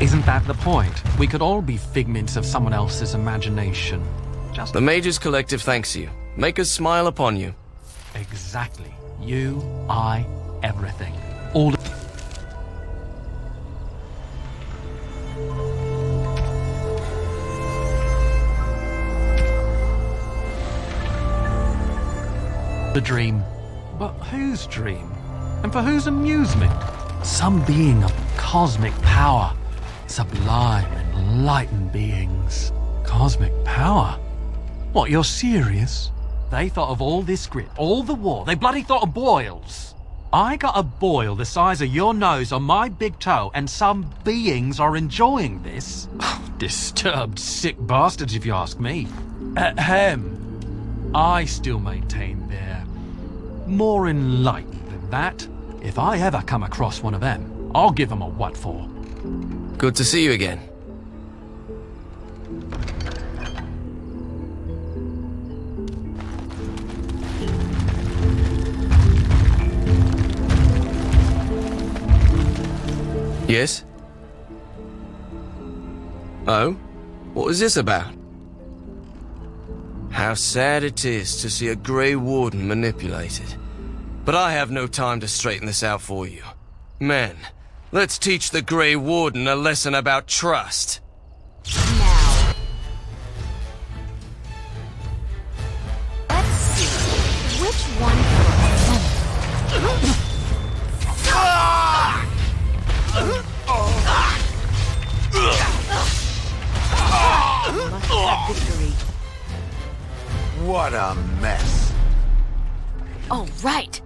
Isn't that the point? We could all be figments of someone else's imagination. Just The Mage's Collective thanks you. Make us smile upon you. exactly. You, I, everything. All the dream. But whose dream? And for whose amusement? Some being of cosmic power. Sublime, enlightened beings. Cosmic power? What, you're serious? They thought of all this grit, all the war. They bloody thought of boils. I got a boil the size of your nose on my big toe, and some beings are enjoying this? Disturbed, sick bastards, if you ask me. Ahem. I still maintain they're more enlightened than that. If I ever come across one of them, I'll give them a what for. Good to see you again. Yes? Oh? What was this about? How sad it is to see a Grey Warden manipulated. But I have no time to straighten this out for you. Men, let's teach the Grey Warden a lesson about trust. Now. Let's see. Which one first? Must have victory. What a mess. Oh, right.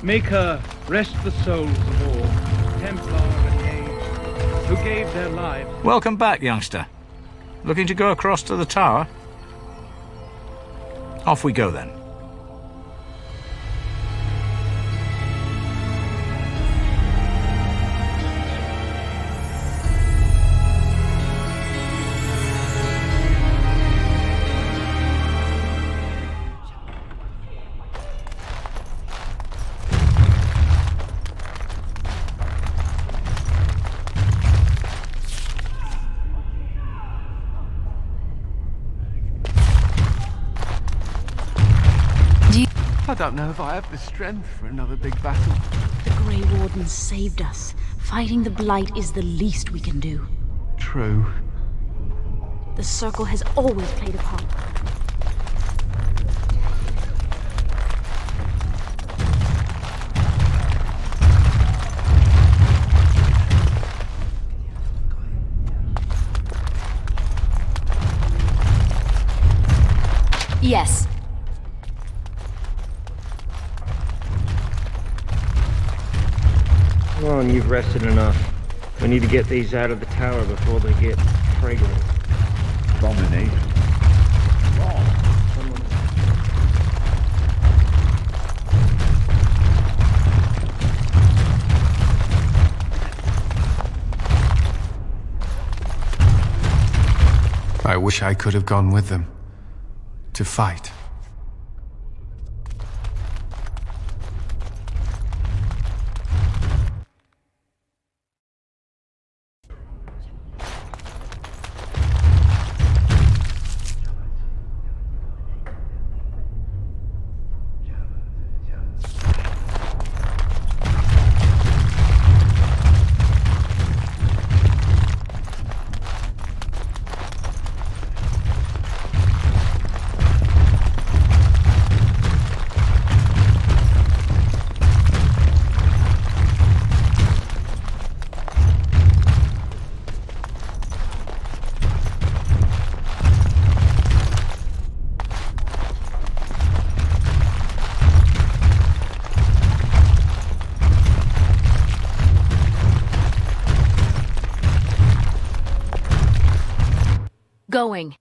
Make her rest the souls of all, Templar and Mage, who gave their lives. Welcome back, youngster. Looking to go across to the tower? Off we go then. I don't know if I have the strength for another big battle. The Grey Warden saved us. Fighting the Blight is the least we can do. True. The Circle has always played a part. Yes. Come on, you've rested enough. We need to get these out of the tower before they get fragrant. Domination. I wish I could have gone with them. To fight. going.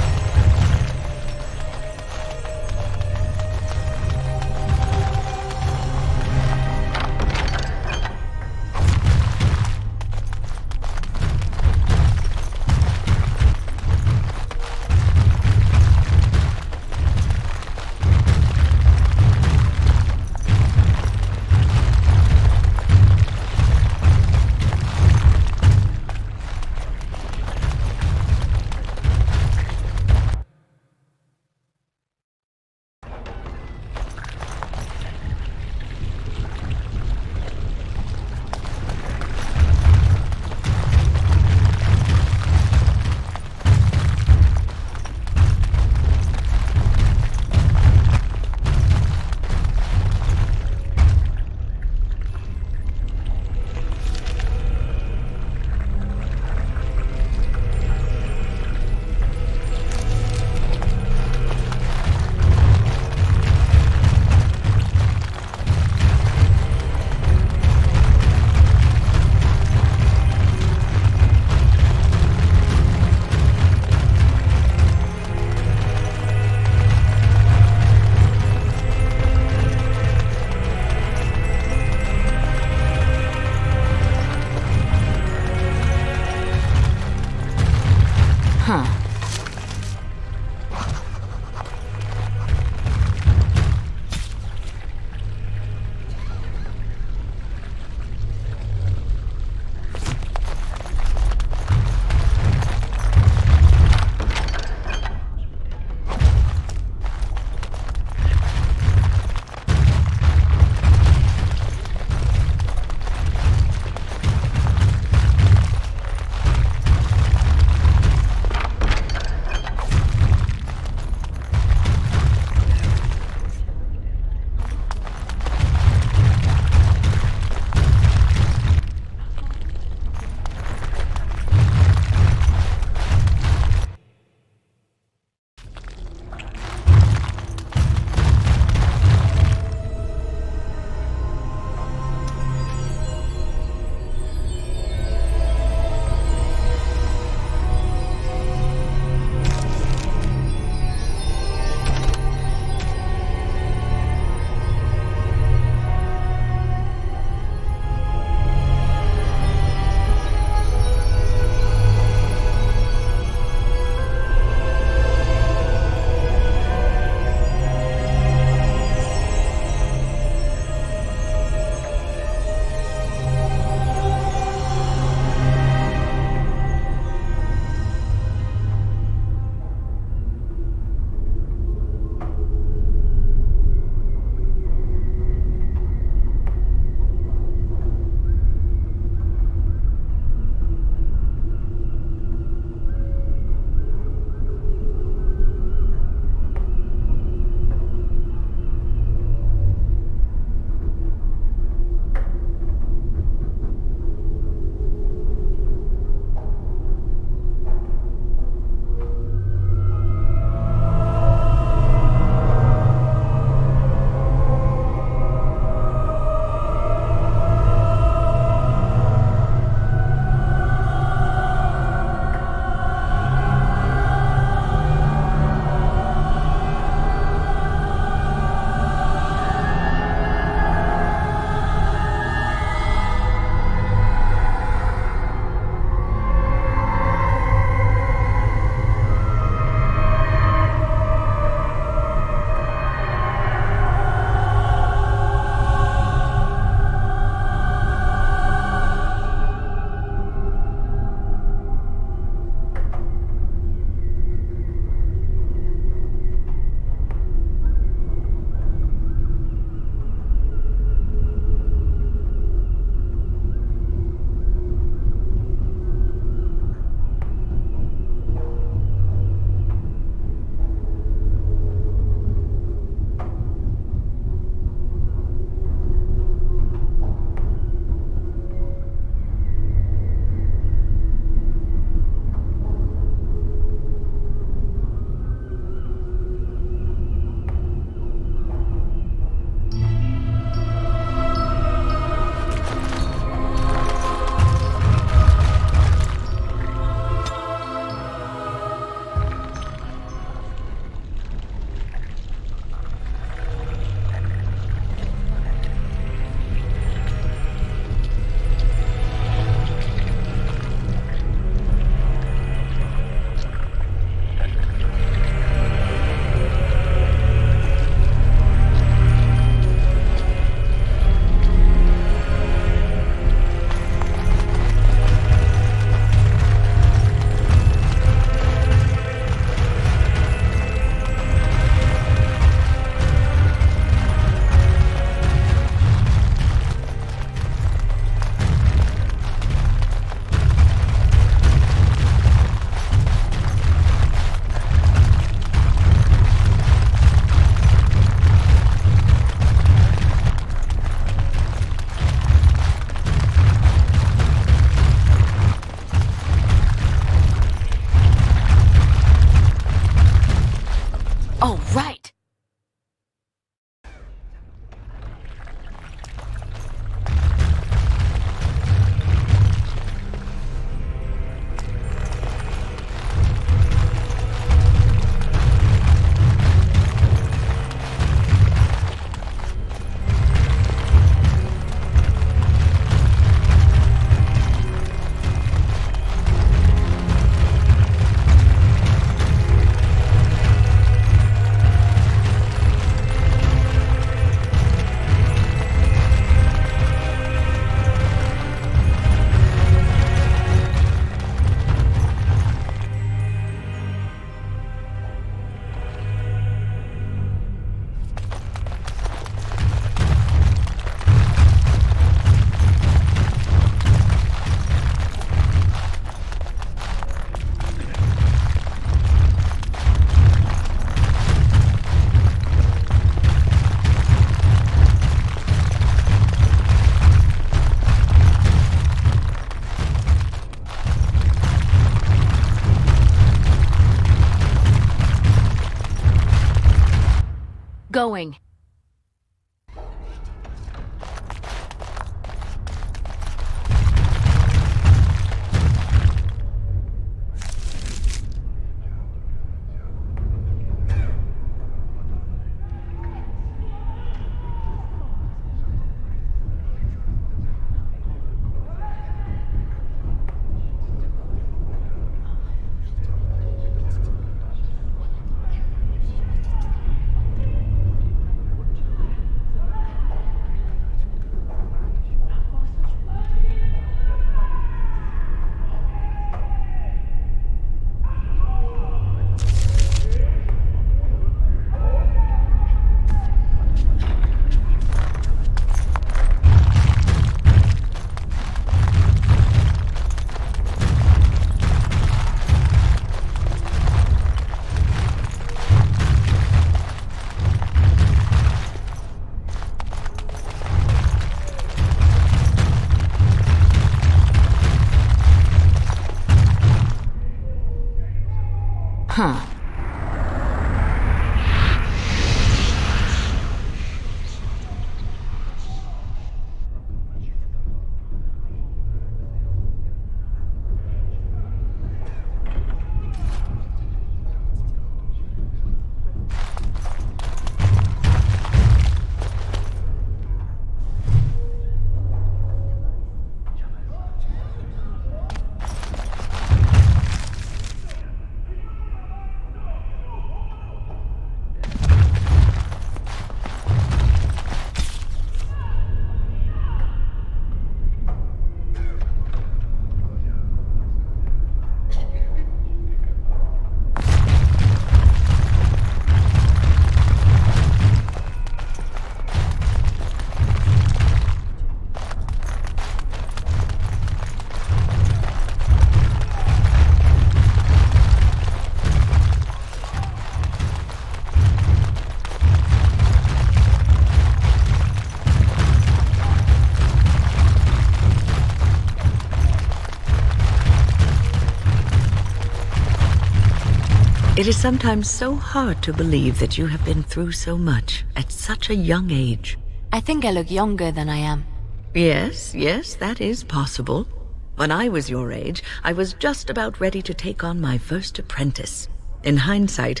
It is sometimes so hard to believe that you have been through so much at such a young age. I think I look younger than I am. Yes, that is possible. When I was your age, I was just about ready to take on my first apprentice. In hindsight,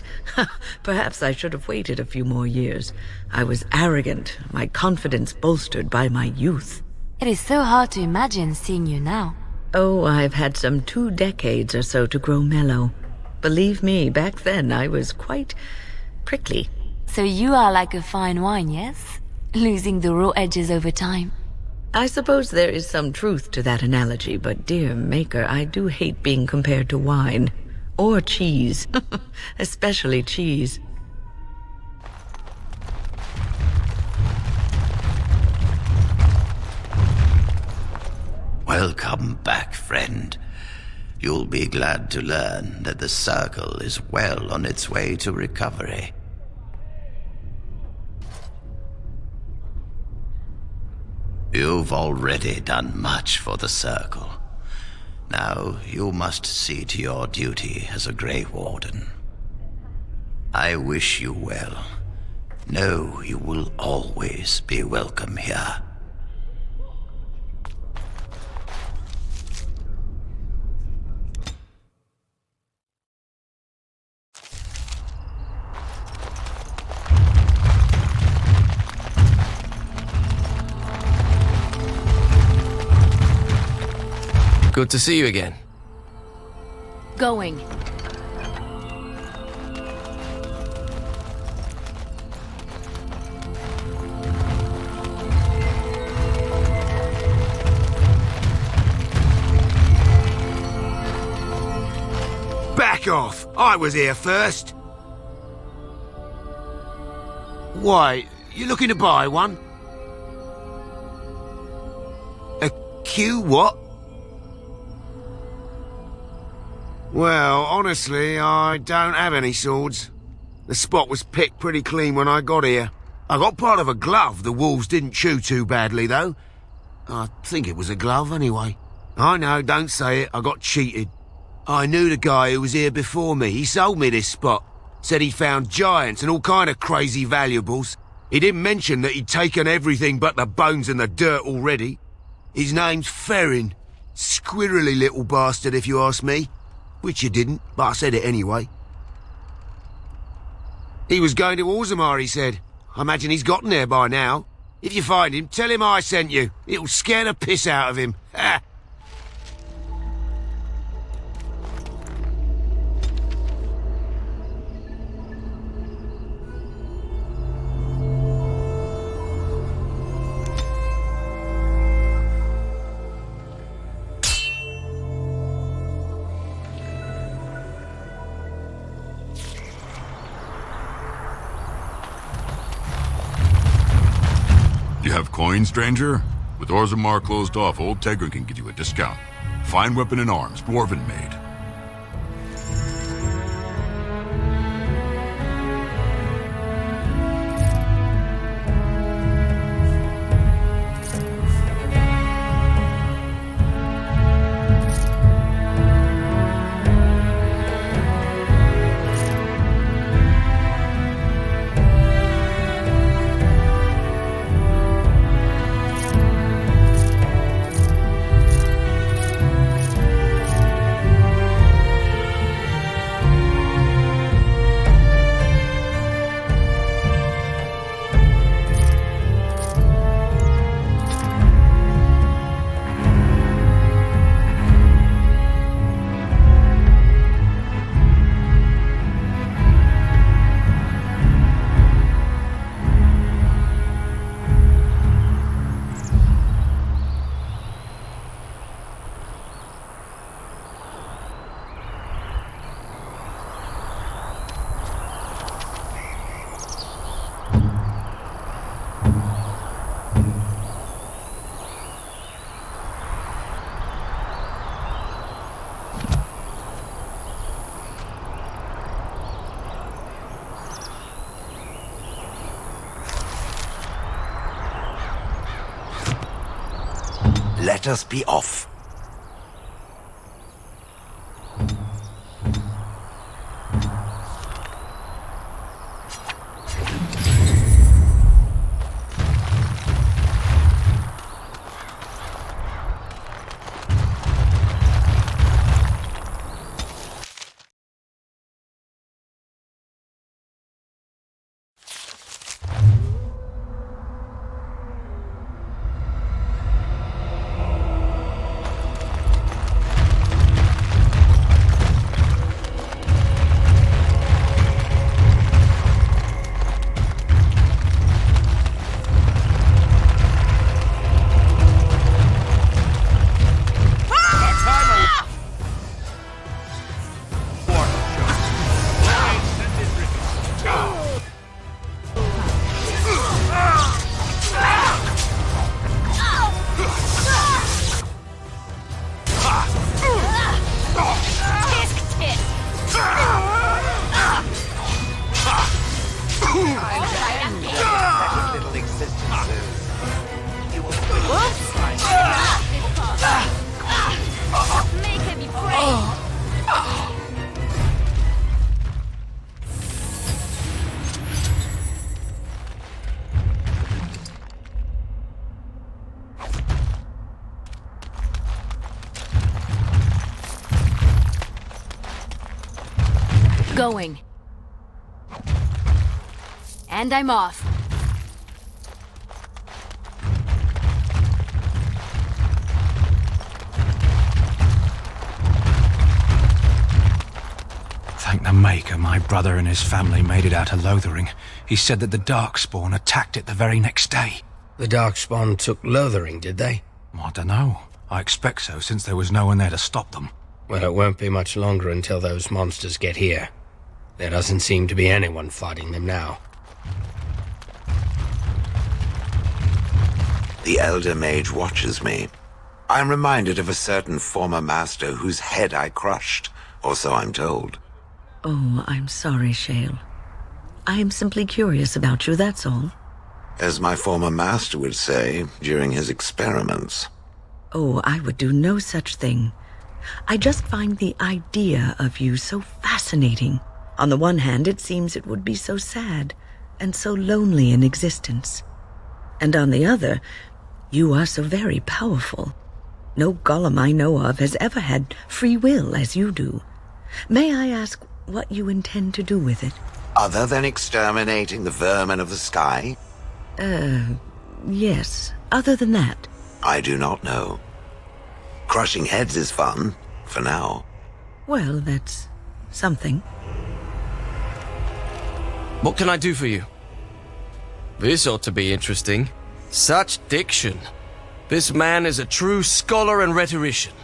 perhaps I should have waited a few more years. I was arrogant, my confidence bolstered by my youth. It is so hard to imagine seeing you now. Oh, I've had some 2 decades or so to grow mellow. Believe me, back then I was quite prickly. So you are like a fine wine, yes? Losing the raw edges over time. I suppose there is some truth to that analogy, but dear Maker, I do hate being compared to wine. Or cheese. Especially cheese. Welcome back, friend. You'll be glad to learn that the Circle is well on its way to recovery. You've already done much for the Circle. Now you must see to your duty as a Grey Warden. I wish you well. Know you will always be welcome here. Good to see you again. Going. Back off! I was here first. Why, you looking to buy one? A Q what? Well, honestly, I don't have any swords. The spot was picked pretty clean when I got here. I got part of a glove the wolves didn't chew too badly, though. I think it was a glove, anyway. I know, don't say it, I got cheated. I knew the guy who was here before me. He sold me this spot. Said he'd found giants and all kind of crazy valuables. He didn't mention that he'd taken everything but the bones and the dirt already. His name's Ferrin. Squirrely little bastard, if you ask me. Which you didn't, but I said it anyway. He was going to Orzammar, he said. I imagine he's gotten there by now. If you find him, tell him I sent you. It'll scare the piss out of him. Ha! You have coin, stranger? With Orzammar closed off, old Tegrin can give you a discount. Fine weapon and arms, dwarven made. Let us be off. going. And I'm off. Thank the Maker, my brother and his family made it out of Lothering. He said that the Darkspawn attacked it the very next day. The Darkspawn took Lothering, did they? I don't know. I expect so, since there was no one there to stop them. Well, it won't be much longer until those monsters get here. There doesn't seem to be anyone fighting them now. The Elder Mage watches me. I'm reminded of a certain former master whose head I crushed, or so I'm told. Oh, I'm sorry, Shale. I am simply curious about you, that's all. As my former master would say during his experiments. Oh, I would do no such thing. I just find the idea of you so fascinating. On the one hand, it seems it would be so sad and so lonely in existence. And on the other, you are so very powerful. No golem I know of has ever had free will as you do. May I ask what you intend to do with it? Other than exterminating the vermin of the sky? Yes. Other than that? I do not know. Crushing heads is fun, for now. Well, that's something. What can I do for you? This ought to be interesting. Such diction. This man is a true scholar and rhetorician.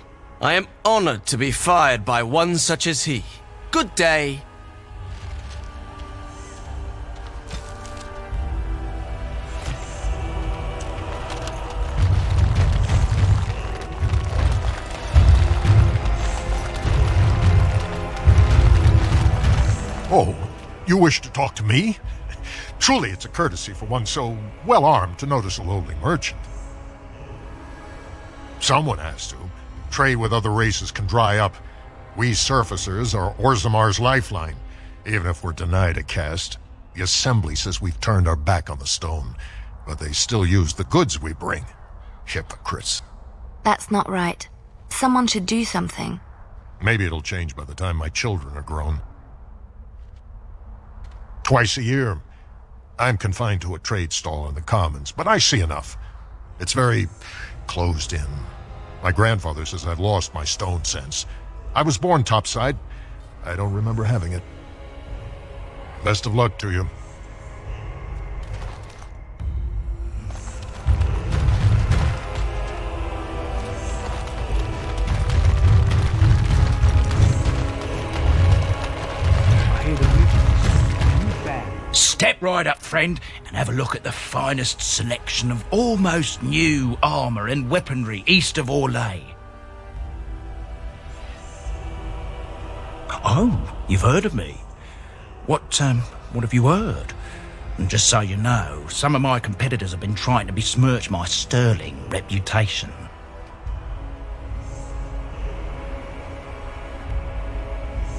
I am honored to be fired by one such as he. Good day. Oh, you wish to talk to me? Truly it's a courtesy for one so well-armed to notice a lowly merchant. Someone has to. Trade with other races can dry up. We surfacers are Orzammar's lifeline. Even if we're denied a caste, the Assembly says we've turned our back on the stone, but they still use the goods we bring. Hypocrites. That's not right. Someone should do something. Maybe it'll change by the time my children are grown. Twice a year, I'm confined to a trade stall in the Commons, but I see enough. It's very closed in. My grandfather says I've lost my stone sense. I was born topside. I don't remember having it. Best of luck to you. Step right up, friend, and have a look at the finest selection of almost new armor and weaponry east of Orlais. Oh, you've heard of me. What have you heard? And just so you know, some of my competitors have been trying to besmirch my sterling reputation.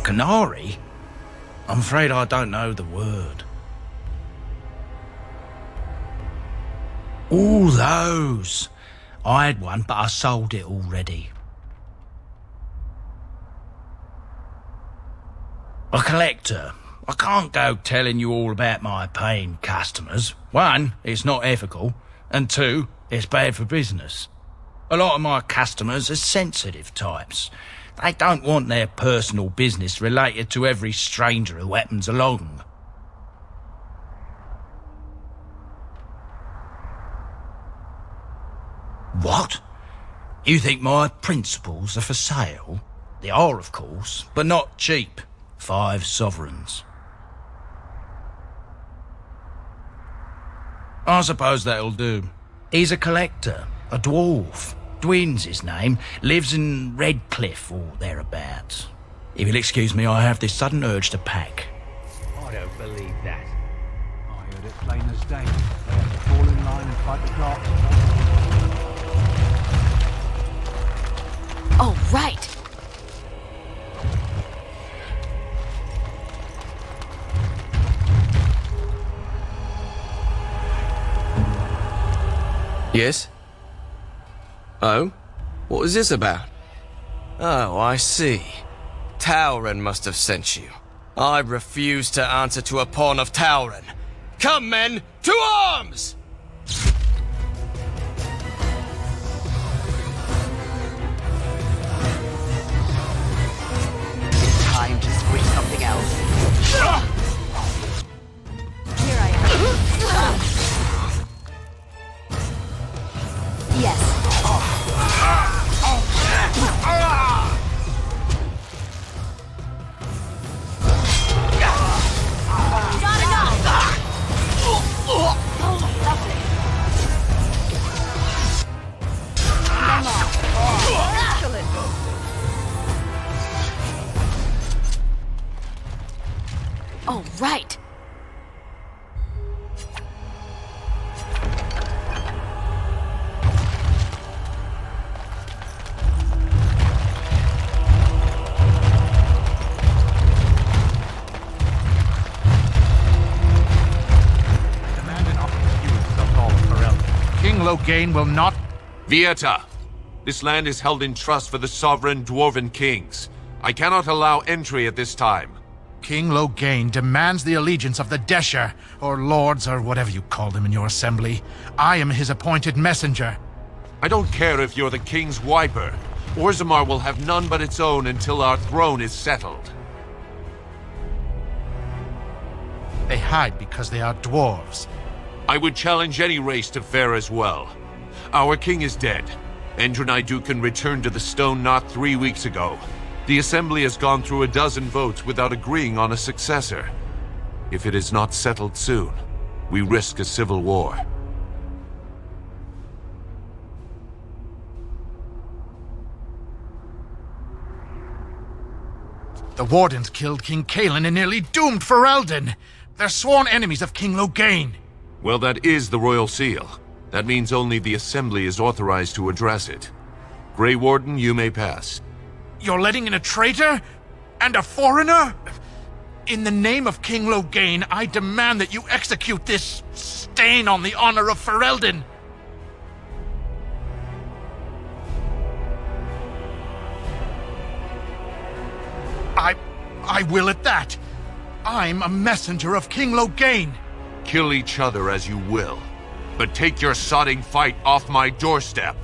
Canary? I'm afraid I don't know the word. All those. I had one, but I sold it already. A collector. I can't go telling you all about my paying customers. One, it's not ethical, and two, it's bad for business. A lot of my customers are sensitive types. They don't want their personal business related to every stranger who happens along. What? You think my principles are for sale? They are, of course, but not cheap. 5 sovereigns. I suppose that'll do. He's a collector, a dwarf. Dwin's his name, lives in Redcliffe or thereabouts. If you'll excuse me, I have this sudden urge to pack. I don't believe that. I heard it plain as day. They have to fall in line and fight the clerks. Oh, right. Yes? Oh? What was this about? Oh, I see. Tauren must have sent you. I refuse to answer to a pawn of Tauren. Come, men, to arms! Time to switch something else. Here I am. Yes. Oh, right. King Loghain will not... Vieta! This land is held in trust for the sovereign dwarven kings. I cannot allow entry at this time. King Loghain demands the allegiance of the Desher, or lords, or whatever you call them in your assembly. I am his appointed messenger. I don't care if you're the king's wiper. Orzammar will have none but its own until our throne is settled. They hide because they are dwarves. I would challenge any race to fare as well. Our king is dead. Endrunai Dukan returned to the Stone Knot 3 weeks ago. The Assembly has gone through a dozen votes without agreeing on a successor. If it is not settled soon, we risk a civil war. The Wardens killed King Cailan and nearly doomed Ferelden. They're sworn enemies of King Loghain. Well, that is the Royal Seal. That means only the Assembly is authorized to address it. Grey Warden, you may pass. You're letting in a traitor? And a foreigner? In the name of King Loghain, I demand that you execute this stain on the honor of Ferelden. I will at that. I'm a messenger of King Loghain. Kill each other as you will, but take your sodding fight off my doorstep.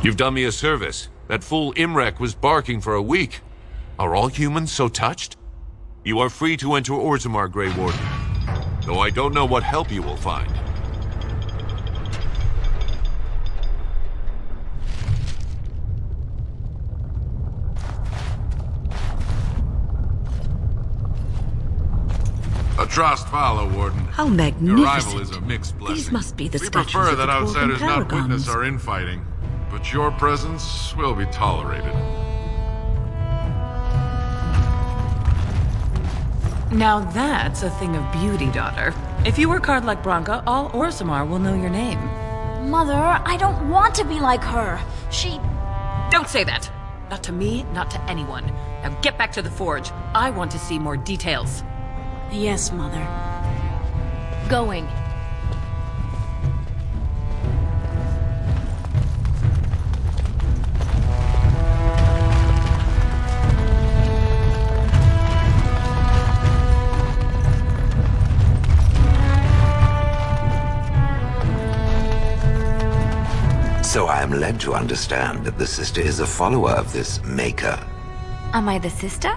You've done me a service. That fool Imrek was barking for a week. Are all humans so touched? You are free to enter Orzammar, Grey Warden. Though I don't know what help you will find. A trust follow, Warden. How magnificent. Your arrival is a mixed blessing. These must be the we statues prefer of that the dwarven outsiders not paragons. witness our infighting, but your presence will be tolerated. Now that's a thing of beauty, daughter. If you work hard like Branka, all Orzammar will know your name. Mother, I don't want to be like her. She... Don't say that! Not to me, not to anyone. Now get back to the forge. I want to see more details. Yes, Mother. Going. So I am led to understand that the sister is a follower of this maker. Am I the sister?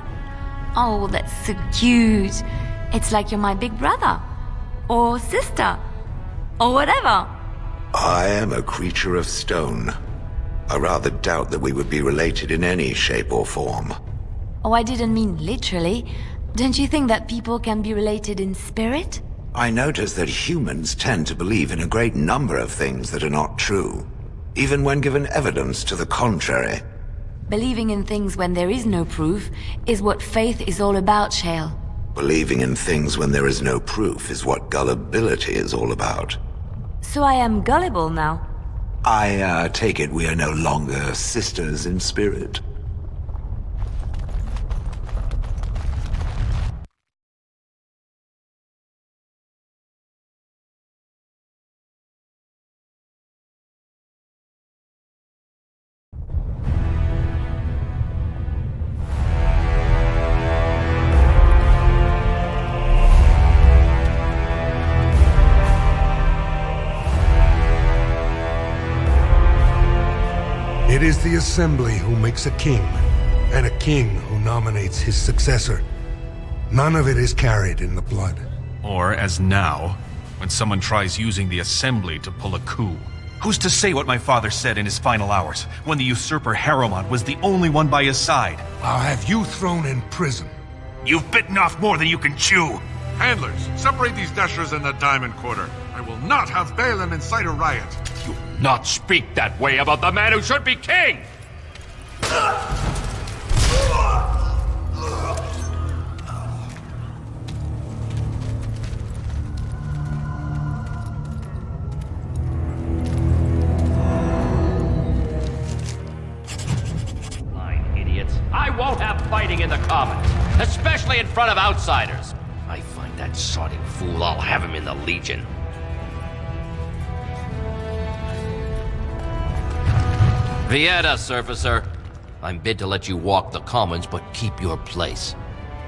Oh, that's so cute. It's like you're my big brother. Or sister. Or whatever. I am a creature of stone. I rather doubt that we would be related in any shape or form. Oh, I didn't mean literally. Don't you think that people can be related in spirit? I notice that humans tend to believe in a great number of things that are not true, even when given evidence to the contrary. Believing in things when there is no proof is what faith is all about, Shale. Believing in things when there is no proof is what gullibility is all about. So I am gullible now. I take it we are no longer sisters in spirit. It is the Assembly who makes a king, and a king who nominates his successor. None of it is carried in the blood. Or, as now, when someone tries using the Assembly to pull a coup. Who's to say what my father said in his final hours, when the usurper Harrowmont was the only one by his side? I'll have you thrown in prison. You've bitten off more than you can chew! Handlers, separate these dashers in the diamond quarter. I will not have Balin incite a riot. You will not speak that way about the man who should be king! Fine, idiots. I won't have fighting in the Commons, especially in front of outsiders. I find that sodding fool, I'll have him in the Legion. Vieta, Surfacer. I'm bid to let you walk the Commons, but keep your place.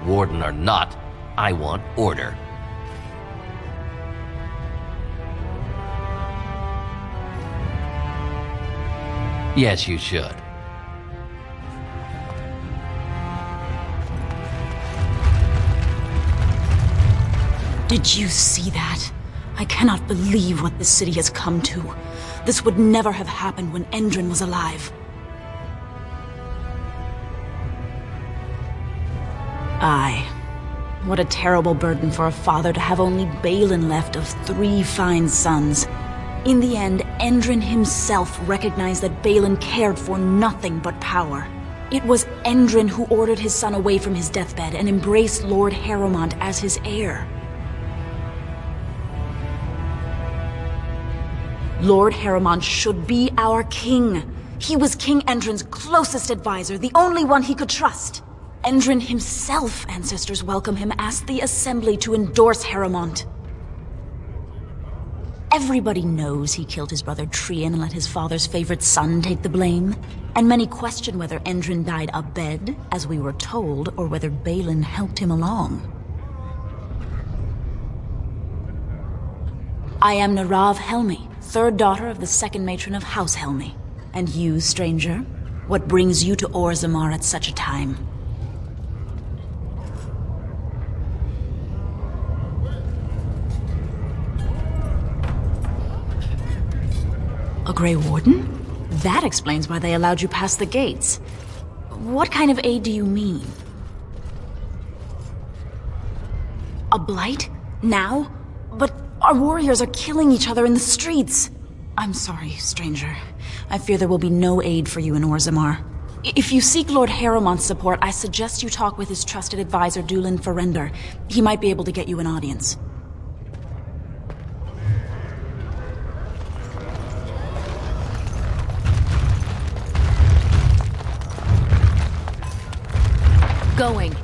Warden or not, I want order. Yes, you should. Did you see that? I cannot believe what this city has come to. This would never have happened when Endrin was alive. Aye. What a terrible burden for a father to have only Balin left of 3 fine sons. In the end, Endrin himself recognized that Balin cared for nothing but power. It was Endrin who ordered his son away from his deathbed and embraced Lord Harrowmont as his heir. Lord Harrowmont should be our king. He was King Endrin's closest advisor, the only one he could trust. Endrin himself, ancestors welcome him, asked the Assembly to endorse Harrowmont. Everybody knows he killed his brother Trian and let his father's favorite son take the blame. And many question whether Endrin died abed, as we were told, or whether Balin helped him along. I am Narav Helmi, 3rd daughter of the 2nd matron of House Helmi. And you, stranger, what brings you to Orzammar at such a time? A Grey Warden? That explains why they allowed you past the gates. What kind of aid do you mean? A blight? Now? But our warriors are killing each other in the streets. I'm sorry, stranger. I fear there will be no aid for you in Orzammar. If you seek Lord Harrowmont's support, I suggest you talk with his trusted advisor, Dulin Ferrender. He might be able to get you an audience. Going.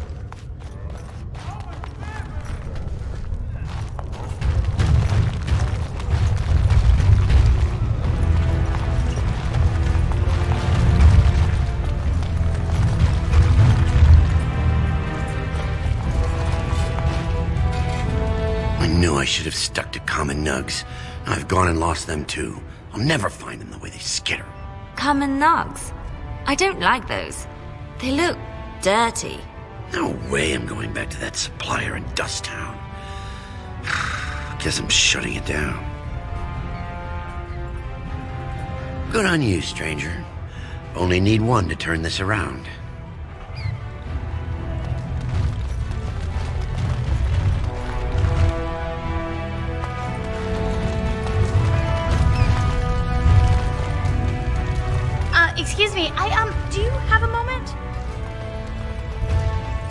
I knew I should have stuck to common nugs. I've gone and lost them too. I'll never find them the way they skitter. Common nugs? I don't like those. They look dirty. No way I'm going back to that supplier in Dust Town. Guess I'm shutting it down. Good on you, stranger. Only need one to turn this around. Excuse me, do you have a moment?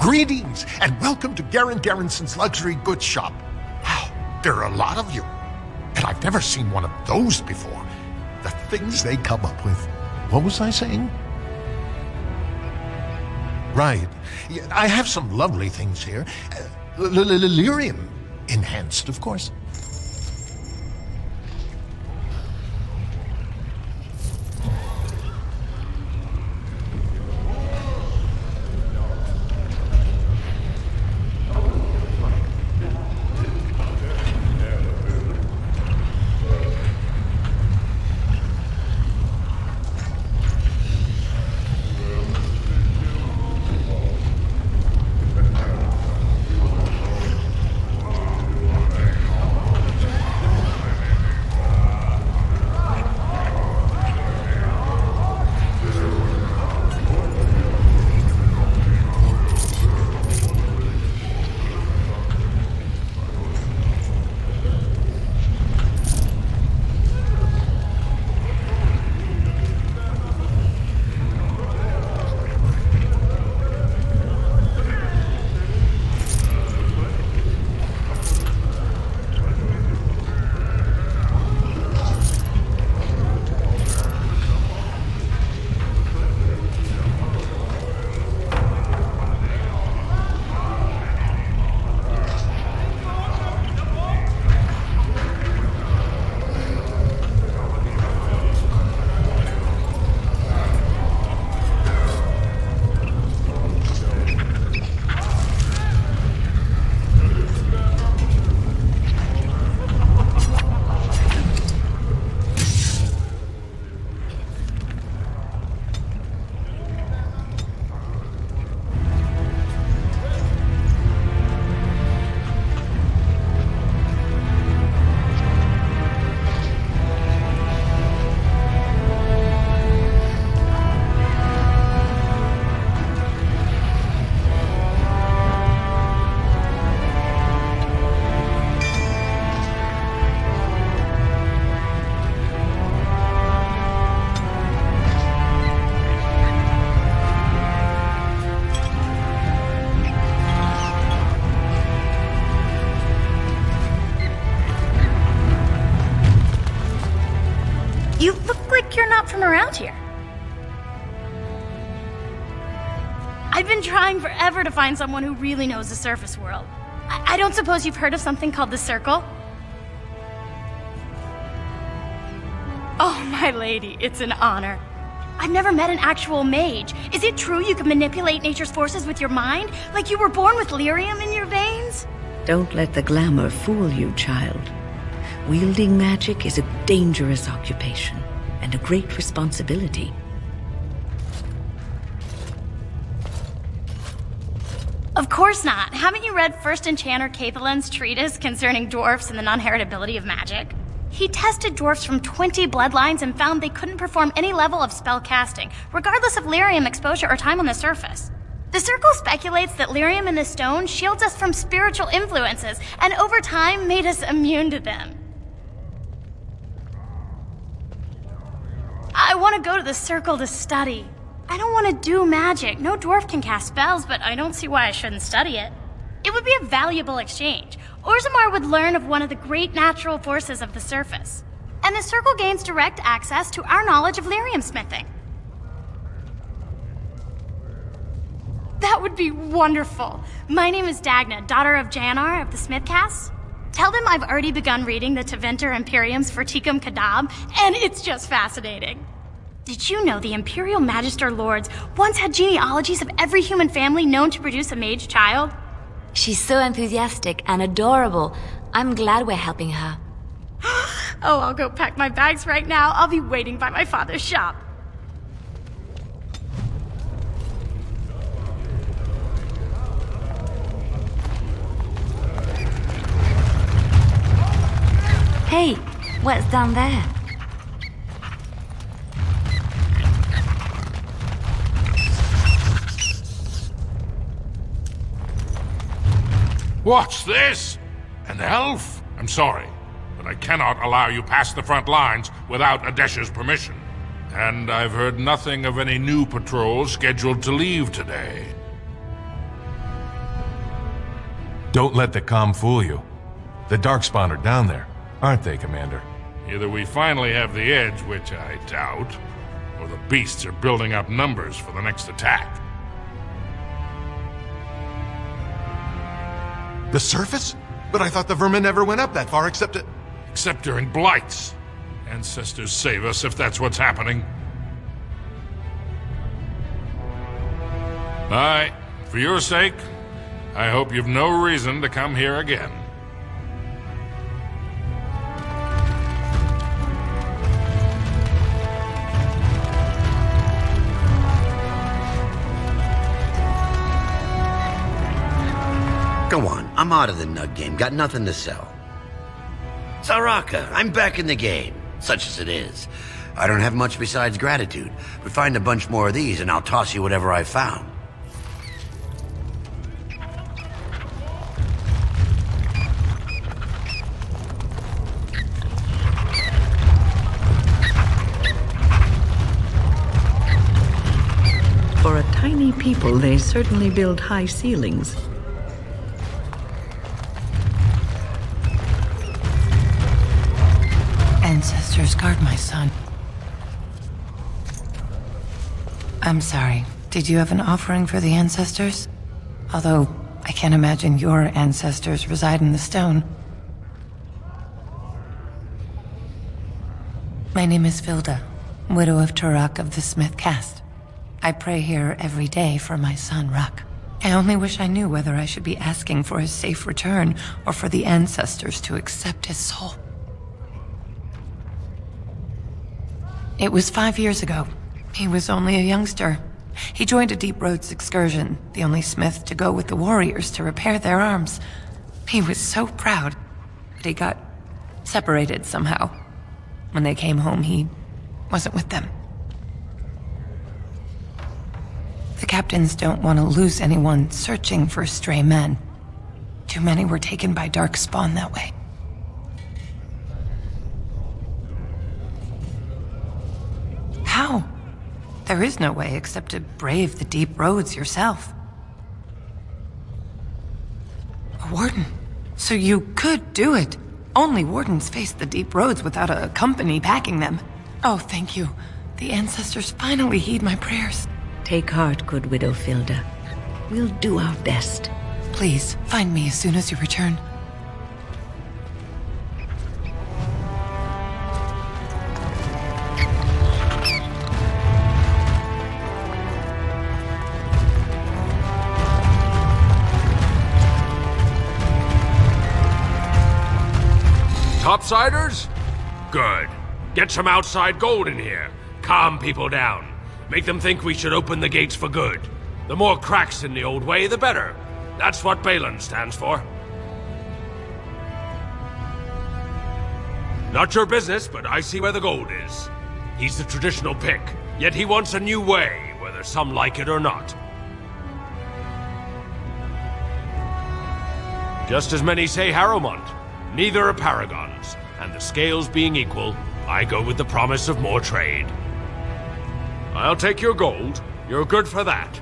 Greetings, and welcome to Garen Garrison's luxury goods shop. Wow, there are a lot of you. And I've never seen one of those before. The things they come up with. What was I saying? Right. Yeah, I have some lovely things here. Lyrium enhanced, of course. You look like you're not from around here. I've been trying forever to find someone who really knows the surface world. I don't suppose you've heard of something called the Circle? Oh, my lady, it's an honor. I've never met an actual mage. Is it true you can manipulate nature's forces with your mind? Like you were born with lyrium in your veins? Don't let the glamour fool you, child. Wielding magic is a dangerous occupation and a great responsibility. Of course not. Haven't you read First Enchanter Cathalin's treatise concerning dwarfs and the non-heritability of magic? He tested dwarfs from 20 bloodlines and found they couldn't perform any level of spell casting, regardless of lyrium exposure or time on the surface. The Circle speculates that lyrium in the stone shields us from spiritual influences, and over time made us immune to them. I want to go to the Circle to study. I don't want to do magic. No dwarf can cast spells, but I don't see why I shouldn't study it. It would be a valuable exchange. Orzammar would learn of one of the great natural forces of the surface. And the Circle gains direct access to our knowledge of lyrium smithing. That would be wonderful. My name is Dagna, daughter of Janar of the Smithcasts. Tell them I've already begun reading the Tevinter Imperium's Verticum Kadab, and it's just fascinating. Did you know the Imperial Magister Lords once had genealogies of every human family known to produce a mage child? She's so enthusiastic and adorable. I'm glad we're helping her. Oh, I'll go pack my bags right now. I'll be waiting by my father's shop. Hey, what's down there? What's this? An elf? I'm sorry, but I cannot allow you past the front lines without Adesh's permission. And I've heard nothing of any new patrols scheduled to leave today. Don't let the comm fool you. The Darkspawn are down there, aren't they, Commander? Either we finally have the edge, which I doubt, or the beasts are building up numbers for the next attack. The surface? But I thought the vermin never went up that far except during blights. Ancestors save us if that's what's happening. Aye, for your sake, I hope you've no reason to come here again. Go on, I'm out of the nug game, got nothing to sell. Saraka, I'm back in the game, such as it is. I don't have much besides gratitude, but find a bunch more of these and I'll toss you whatever I found. For a tiny people, they certainly build high ceilings. Ancestors, guard my son. I'm sorry. Did you have an offering for the ancestors? Although, I can't imagine your ancestors reside in the stone. My name is Vilda, widow of Turak of the Smith caste. I pray here every day for my son, Ruck. I only wish I knew whether I should be asking for his safe return or for the ancestors to accept his soul. It was 5 years ago. He was only a youngster. He joined a Deep Roads excursion, the only smith to go with the warriors to repair their arms. He was so proud, but he got separated somehow. When they came home, he wasn't with them. The captains don't want to lose anyone searching for stray men. Too many were taken by Darkspawn that way. How? There is no way except to brave the deep roads yourself. A warden. So you could do it. Only wardens face the deep roads without a company backing them. Oh, thank you. The ancestors finally heed my prayers. Take heart, good widow Vilda. We'll do our best. Please, find me as soon as you return. Topsiders? Good. Get some outside gold in here. Calm people down. Make them think we should open the gates for good. The more cracks in the old way, the better. That's what Balin stands for. Not your business, but I see where the gold is. He's the traditional pick, yet he wants a new way, whether some like it or not. Just as many say Harrowmont. Neither are paragons, and the scales being equal, I go with the promise of more trade. I'll take your gold. You're good for that.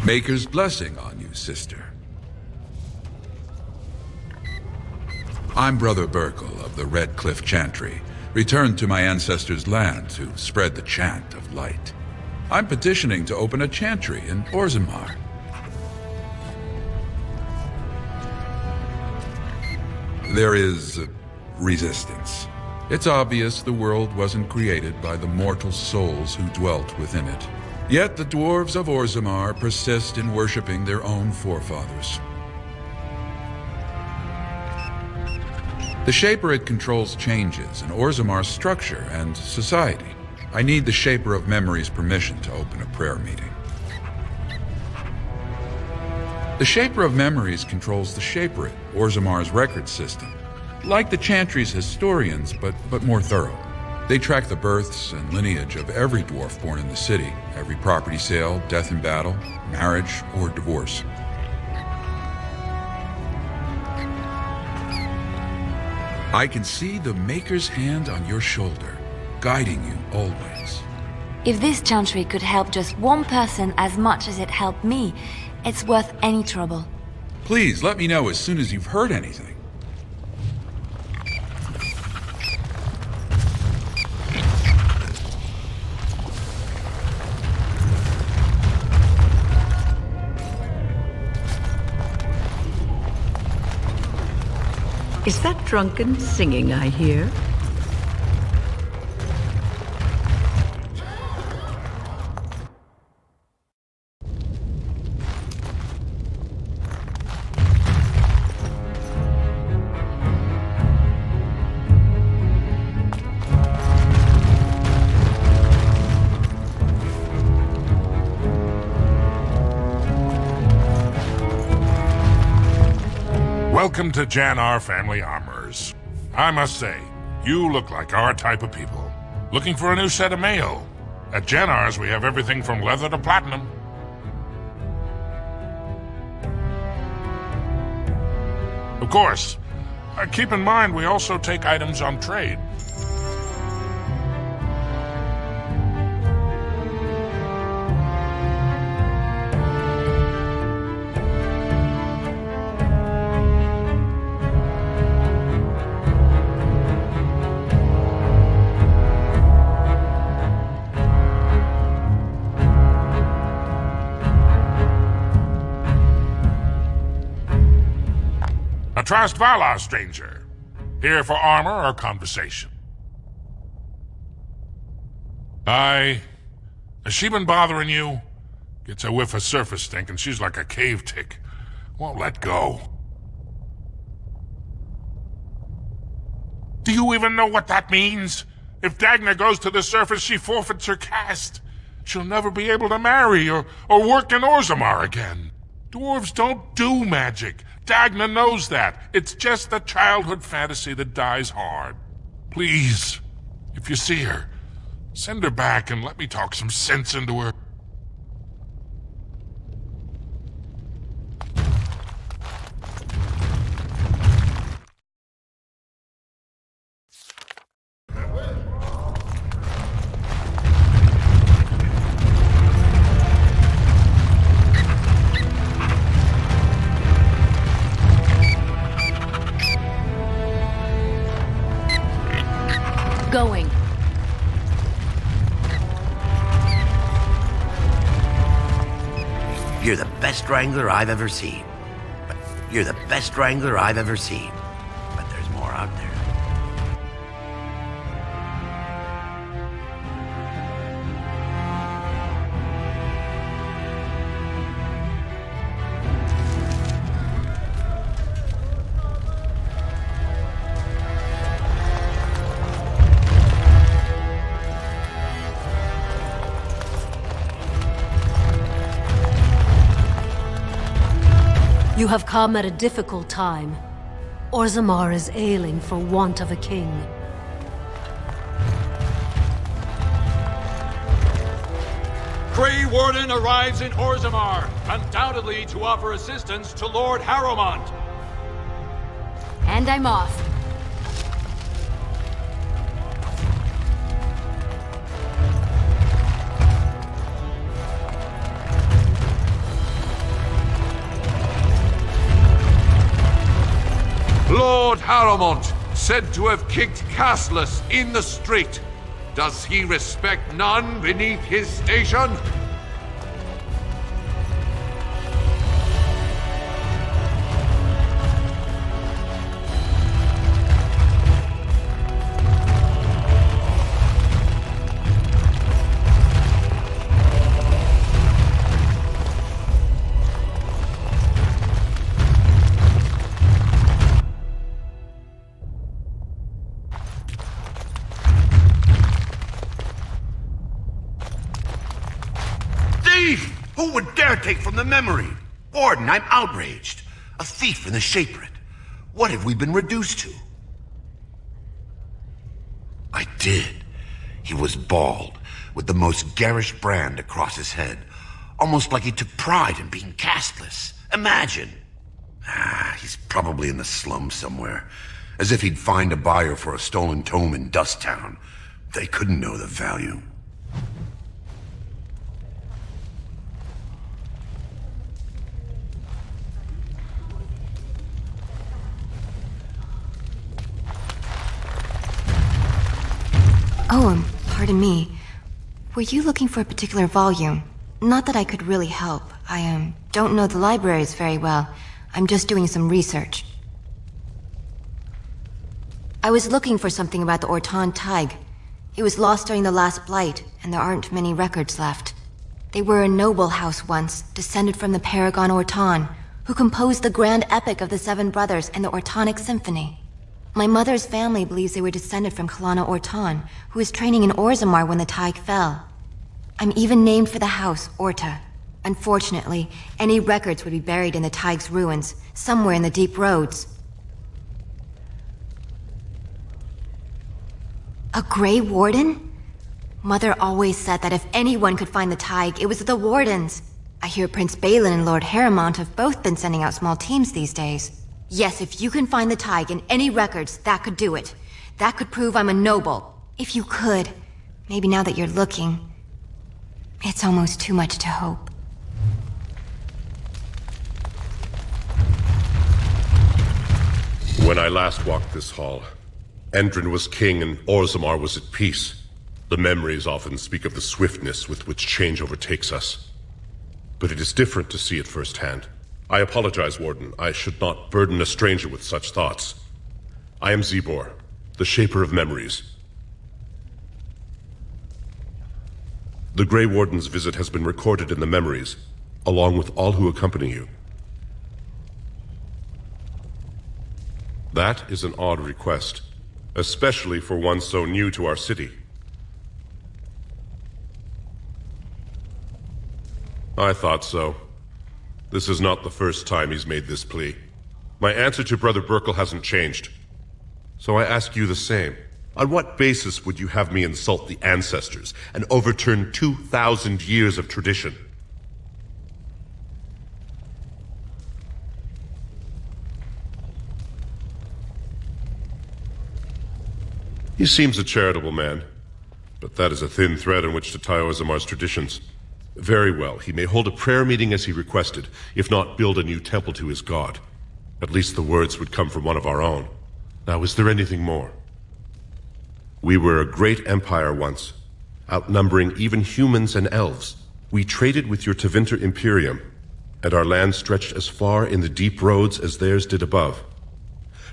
Maker's blessing on you, sister. I'm Brother Burkle of the Red Cliff Chantry, returned to my ancestors' land to spread the chant of light. I'm petitioning to open a chantry in Orzammar. There is resistance. It's obvious the world wasn't created by the mortal souls who dwelt within it. Yet the dwarves of Orzammar persist in worshipping their own forefathers. The Shaperit controls changes in Orzammar's structure and society. I need the Shaper of Memory's permission to open a prayer meeting. The Shaper of Memories controls the Shaperit, Orzammar's record system. Like the Chantry's historians, but more thorough. They track the births and lineage of every dwarf born in the city, every property sale, death in battle, marriage, or divorce. I can see the Maker's hand on your shoulder, guiding you always. If this chantry could help just one person as much as it helped me, it's worth any trouble. Please let me know as soon as you've heard anything. Is that drunken singing I hear? Welcome to Jannar Family Armorers. I must say, you look like our type of people. Looking for a new set of mail? At Jannar's, we have everything from leather to platinum. Of course, keep in mind we also take items on trade. Trust Vala, stranger. Here for armor or conversation? Has she been bothering you? Gets a whiff of surface stink and she's like a cave tick. Won't let go. Do you even know what that means? If Dagna goes to the surface, she forfeits her caste. She'll never be able to marry or work in Orzammar again. Dwarves don't do magic. Dagna knows that. It's just a childhood fantasy that dies hard. Please, if you see her, send her back and let me talk some sense into her. Going. You're the best wrangler I've ever seen. You're the best wrangler I've ever seen. But there's more out there. You have come at a difficult time. Orzammar is ailing for want of a king. Grey Warden arrives in Orzammar, undoubtedly to offer assistance to Lord Harrowmont. And I'm off. Lord Harrowmont, said to have kicked castless in the street. Does he respect none beneath his station? Who would dare take from the memory? Warden, I'm outraged. A thief in the Shaperit. What have we been reduced to? I did. He was bald, with the most garish brand across his head. Almost like he took pride in being castless. Imagine. He's probably in the slums somewhere. As if he'd find a buyer for a stolen tome in Dust Town. They couldn't know the value. Oh, pardon me. Were you looking for a particular volume? Not that I could really help. I, don't know the libraries very well. I'm just doing some research. I was looking for something about the Orton Tig. It was lost during the last Blight, and there aren't many records left. They were a noble house once, descended from the Paragon Orton, who composed the grand epic of the Seven Brothers and the Ortonic Symphony. My mother's family believes they were descended from Kalana Orton, who was training in Orzammar when the Tig fell. I'm even named for the house, Orta. Unfortunately, any records would be buried in the Tig's ruins, somewhere in the deep roads. A Grey Warden? Mother always said that if anyone could find the Tig, it was the Wardens. I hear Prince Balin and Lord Harrowmont have both been sending out small teams these days. Yes, if you can find the Tig in any records, that could do it. That could prove I'm a noble. If you could. Maybe now that you're looking. It's almost too much to hope. When I last walked this hall, Endrin was king and Orzammar was at peace. The memories often speak of the swiftness with which change overtakes us. But it is different to see it firsthand. I apologize, Warden. I should not burden a stranger with such thoughts. I am Zebor, the Shaper of Memories. The Grey Warden's visit has been recorded in the memories, along with all who accompany you. That is an odd request, especially for one so new to our city. I thought so. This is not the first time he's made this plea. My answer to Brother Burkle hasn't changed. So I ask you the same. On what basis would you have me insult the ancestors and overturn 2,000 years of tradition? He seems a charitable man, but that is a thin thread on which to tie Orzammar's traditions. Very well, he may hold a prayer meeting as he requested, if not build a new temple to his god. At least the words would come from one of our own. Now, is there anything more? We were a great empire once, outnumbering even humans and elves. We traded with your Tevinter Imperium, and our land stretched as far in the deep roads as theirs did above.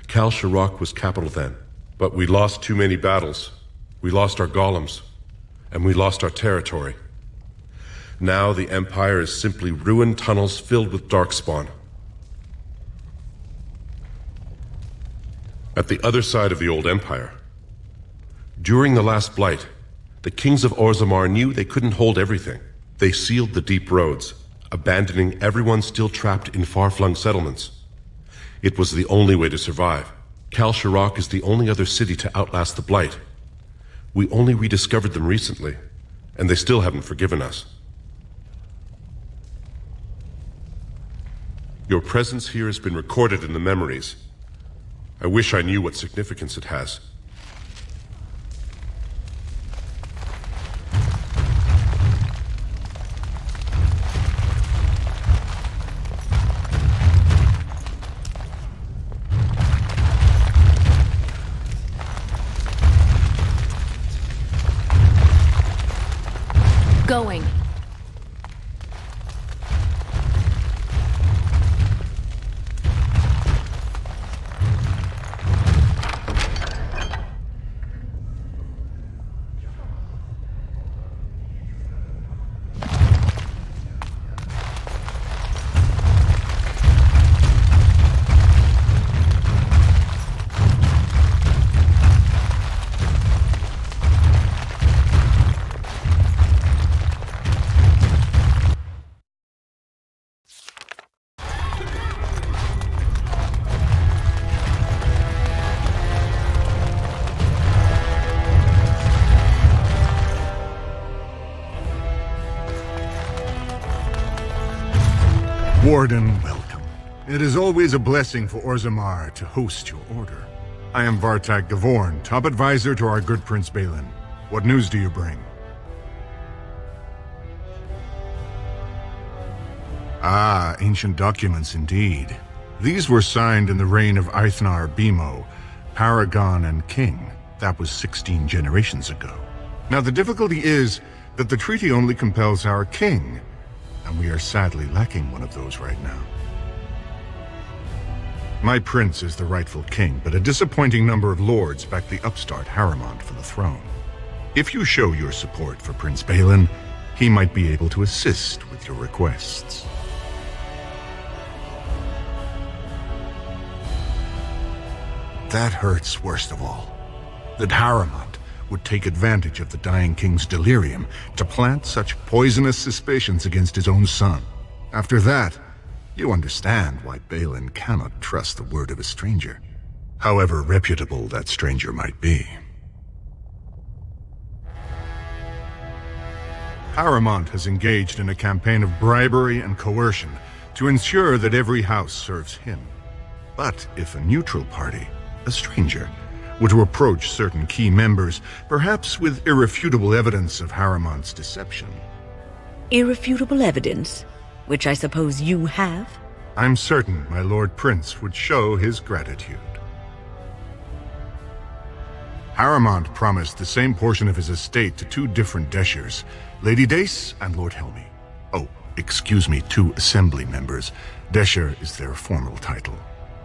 Kal Sharok was capital then, but we lost too many battles. We lost our golems, and we lost our territory. Now the Empire is simply ruined tunnels filled with darkspawn. At the other side of the old Empire, during the last Blight, the kings of Orzammar knew they couldn't hold everything. They sealed the deep roads, abandoning everyone still trapped in far-flung settlements. It was the only way to survive. Kal Sharok is the only other city to outlast the Blight. We only rediscovered them recently, and they still haven't forgiven us. Your presence here has been recorded in the memories. I wish I knew what significance it has. Warden, welcome. It is always a blessing for Orzammar to host your order. I am Vartak Gavorn, top advisor to our good Prince Balin. What news do you bring? Ah, ancient documents indeed. These were signed in the reign of Eithnar Bimo, Paragon and King. That was 16 generations ago. Now the difficulty is that the treaty only compels our king, and we are sadly lacking one of those right now. My prince is the rightful king, but a disappointing number of lords back the upstart Harrowmont for the throne. If you show your support for Prince Balin, he might be able to assist with your requests. That hurts worst of all. That Harrowmont would take advantage of the dying king's delirium to plant such poisonous suspicions against his own son. After that, you understand why Balin cannot trust the word of a stranger, however reputable that stranger might be. Harrowmont has engaged in a campaign of bribery and coercion to ensure that every house serves him. But if a neutral party, a stranger, were to approach certain key members, perhaps with irrefutable evidence of Harrowmont's deception. Irrefutable evidence? Which I suppose you have? I'm certain my Lord Prince would show his gratitude. Harrowmont promised the same portion of his estate to two different Deshers, Lady Dace and Lord Helmy. Oh, excuse me, two assembly members. Desher is their formal title.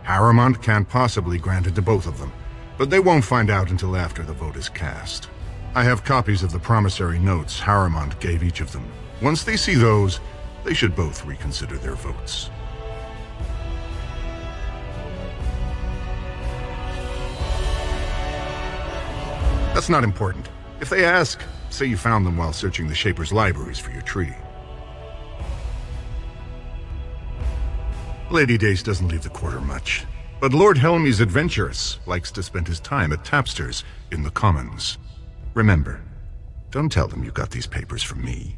Harrowmont can't possibly grant it to both of them, but they won't find out until after the vote is cast. I have copies of the promissory notes Harrowmont gave each of them. Once they see those, they should both reconsider their votes. That's not important. If they ask, say you found them while searching the Shaper's libraries for your treaty. Lady Dace doesn't leave the quarter much, but Lord Helmy's adventurous, likes to spend his time at tapsters in the Commons. Remember, don't tell them you got these papers from me.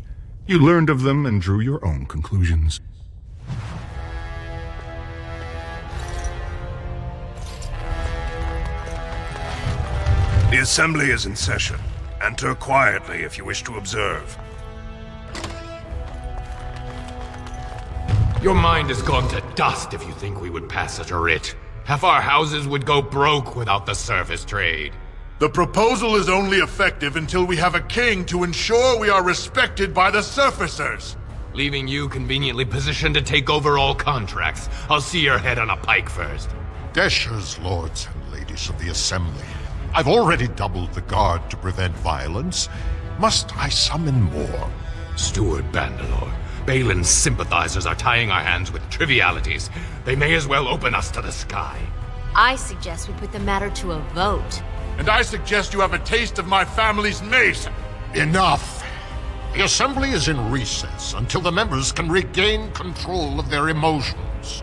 You learned of them and drew your own conclusions. The Assembly is in session. Enter quietly if you wish to observe. Your mind has gone to dust if you think we would pass such a writ. Half our houses would go broke without the service trade. The proposal is only effective until we have a king to ensure we are respected by the surfacers. Leaving you conveniently positioned to take over all contracts. I'll see your head on a pike first. Deshers, lords and ladies of the Assembly. I've already doubled the guard to prevent violence. Must I summon more? Steward Bandalore, Balin's sympathizers are tying our hands with trivialities. They may as well open us to the sky. I suggest we put the matter to a vote. And I suggest you have a taste of my family's mace. Enough! The Assembly is in recess until the members can regain control of their emotions.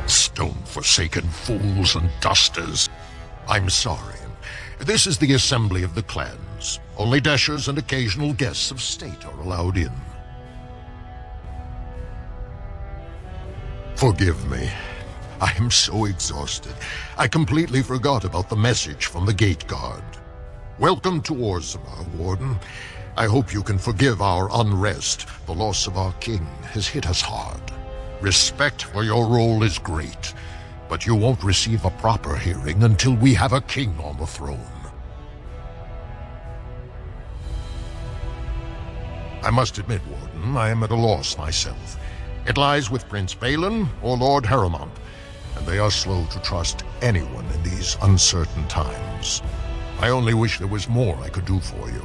Stone-forsaken fools and dusters. I'm sorry. This is the Assembly of the Clans. Only Deshers and occasional guests of state are allowed in. Forgive me. I am so exhausted. I completely forgot about the message from the gate guard. Welcome to Orzammar, Warden. I hope you can forgive our unrest. The loss of our king has hit us hard. Respect for your role is great, but you won't receive a proper hearing until we have a king on the throne. I must admit, Warden, I am at a loss myself. It lies with Prince Balin or Lord Harrowmont, and they are slow to trust anyone in these uncertain times. I only wish there was more I could do for you.